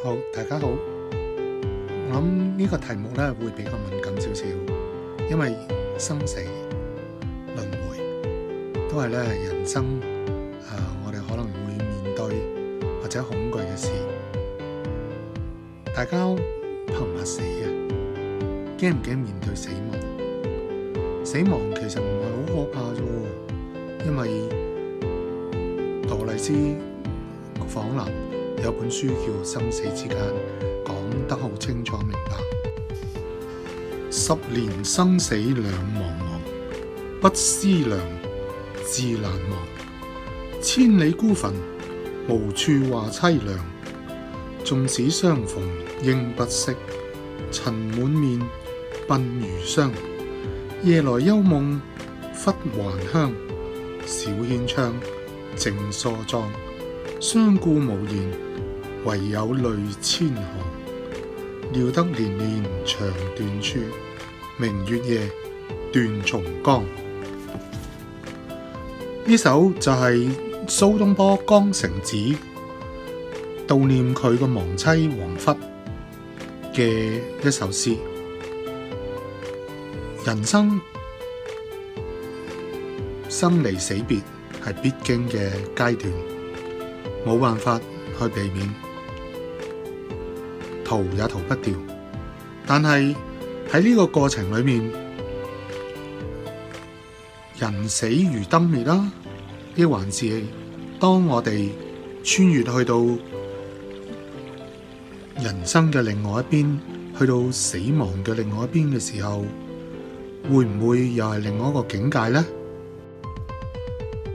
好，大家好。我諗呢個題目咧會比較敏感少少，因為生死輪迴都係咧人生我哋可能會面對或者恐懼嘅事。大家怕唔怕死嘅？驚唔驚面對死亡？死亡其實唔係好可怕啫，因為杜麗斯訪南有本書叫《生死之間》，講得好清楚明白。10年生死兩茫茫，不思量，自難忘。千里孤墳，無處話凄涼。縱使相逢應不識，塵滿面，鬢如霜。夜來幽夢，忽還鄉。小軒窗，靜疏妝。相顧無言，唯有淚千行。料得年年腸斷處，明月夜，斷松岡。呢首就係蘇東坡《江城子》悼念佢個亡妻王弗嘅一首詩。人生生離死別係必經嘅階段，冇辦法去避免，逃也逃不掉。但係喺呢個過程裏面，人死如燈滅啦，亦還是當我哋穿越去到人生嘅另外一邊，去到死亡嘅另外一邊嘅時候，會唔會又係另外一個境界呢？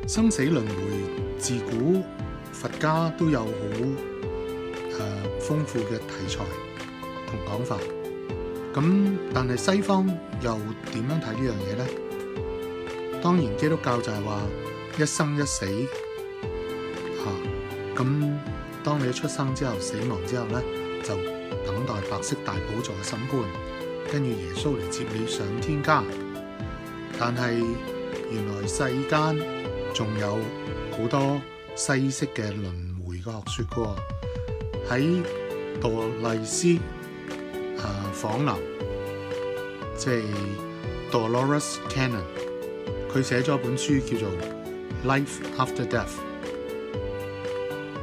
生死輪迴自古佛家都有好豐富嘅題材同講法，咁但係西方又點樣睇呢樣嘢呢？當然基督教就係話一生一死咁當你出生之後死亡之後呢，就等待白色大寶座嘅審判，跟住耶穌嚟接你上天家。但係原來世間仲有好多西式嘅輪迴嘅學說嘅喎。喺杜麗斯訪南，即係 Dolores Cannon， 佢寫咗一本書叫做 Life After Death，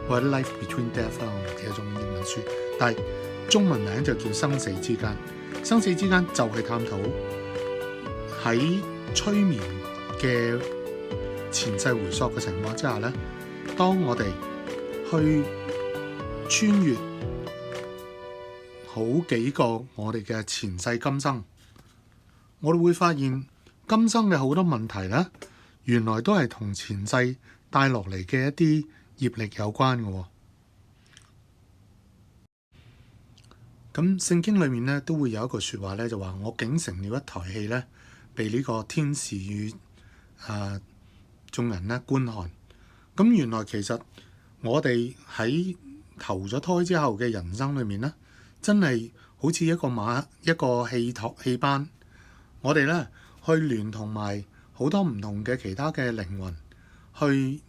或者 Life Between Death 啦，我唔記得種英文書，但係中文名就叫生死之間。生死之間就係探討喺催眠嘅前世回溯嘅情況之下咧，當我哋去穿越好幾個我哋嘅前世今生，我哋會發現今生嘅好多問題咧，原來都係同前世帶落嚟嘅一啲業力有關嘅。咁聖經裏面咧都會有一句說話咧，就話我竟成了一台戲咧，被呢個天使與眾人咧觀看。咁原來其實我哋喺投咗胎之後嘅人生裏面咧，真係好似一個戲班，我哋咧去聯同埋好多唔同嘅其他嘅靈魂去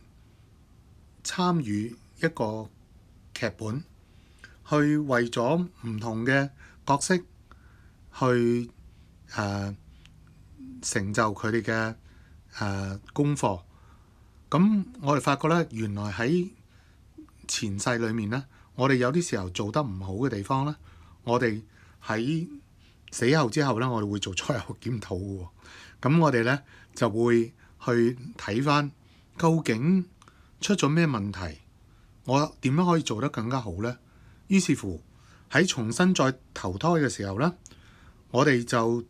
參與一個劇本，去為咗唔同嘅角色去成就佢哋嘅功課。咁我哋發覺咧，原來喺前世裏面咧，我哋有啲時候做得唔好嘅地方咧，我哋喺死後之後咧，我哋會做賽後檢討嘅。咁我哋咧就會去睇翻究竟出咗咩問題，我點樣可以做得更加好咧？於是乎喺重新再投胎嘅時候咧，我哋就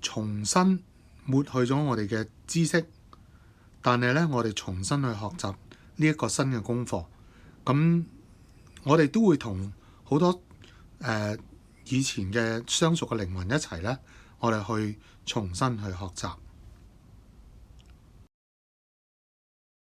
重新抹去咗我哋嘅知識，但係咧我哋重新去學習呢一個新嘅功課。咁我哋都會同好多以前嘅相熟嘅靈魂一齊咧，我哋去重新去學習。